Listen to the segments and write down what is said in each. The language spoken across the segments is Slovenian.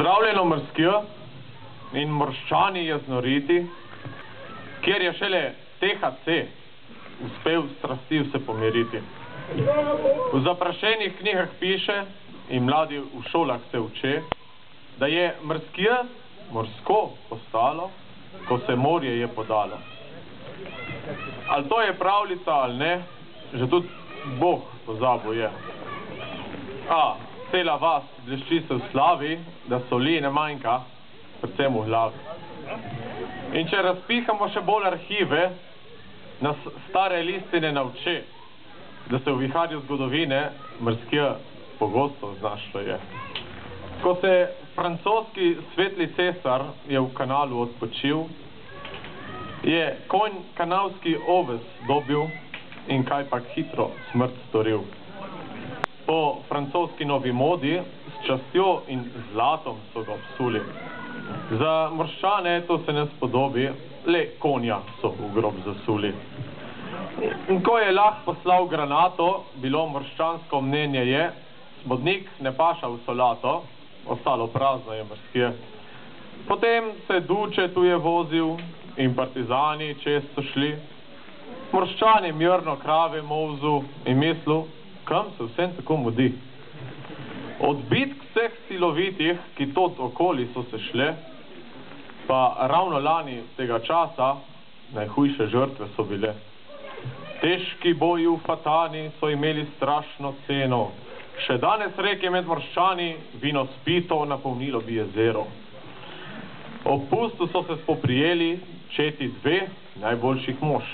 Pozdravljeno Mrskjo in morščani jeznoriti, kjer je šele THC uspel strasti vse pomiriti. V zaprašenih knjigah piše in mladi v šolah se uče, da je Mrskjo morsko postalo, ko se morje je podalo. Ali to je pravljica ali ne, že tudi Bog pozabil je. Cela vas blešči se v slavi, da soli ne manjka, predvsem v glavi. In če razpihamo še bolj arhive, nas stare listine nauče, da se v viharju zgodovine Mrskjo pogosto znašlo je. Ko se francoski svetli cesar je v kanalu odpočil, je konj kanalski oves dobil in kajpak hitro smrt storil. Po francoski novi modi s častjo in zlatom so ga obsuli. Za morščane to se ne spodobi, le konja so v grob zasuli. In ko je lah poslal granato, bilo morščansko mnenje je, smodnik ne paša v solato, ostalo prazno je Mrskjo. Potem se Duče tu je vozil in partizani često šli. Morščan je mirno krave molzu in mislil, kam se vsem tako mudi. Od bitk vseh silovitih, ki tot okoli so se šle, pa ravno lani tega časa najhujše žrtve so bile. Težki boji v Fatani so imeli strašno ceno. Še danes reke med morščani vino spito napolnilo bi jezero. Ob pustu so se spoprijeli četi dve najboljših mož.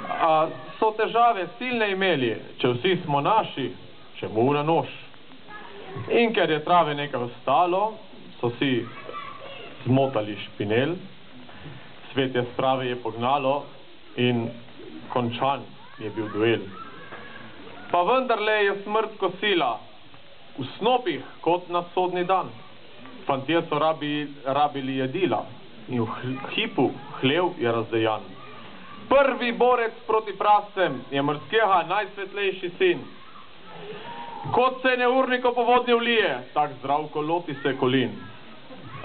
A so težave silne imeli, če vsi smo naši, čemu na nož. In ker je trave nekaj ostalo, so si zmotali špinel, svetje strave je pognalo in končan je bil duel. Pa vendarle je smrt kosila, v snopih kot na sodni dan. Fantje so rabili jedila in v hipu hlev je razdejan. Prvi borec proti prascem je Mrskjega najsvetlejši sin. Kot se neurniko po vodni vlije, tak Zdravko loti se kolin.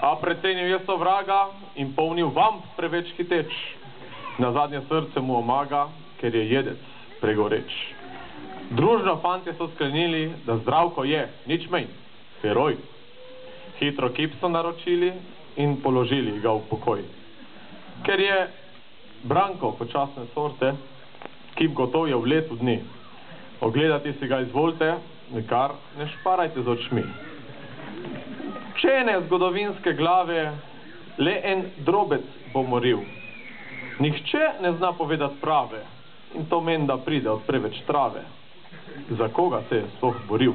A precenil je sovraga in polnil vamp preveč hiteč. Na zadnje srce mu omaga, ker je jedec pregoreč. Družno fantje so sklenili, da Zdravko je, nič manj, heroj. Hitro kip so naročili in položili ga v pokoj. Ker je Branko počasne sorte, kip gotov je v letu dni. Ogledati si ga izvolite, nikar ne šparajte z očmi. Čene zgodovinske glave le en drobec bo moril. Nihče ne zna povedati prave in to menda pride od preveč trave. Za koga se je sploh boril?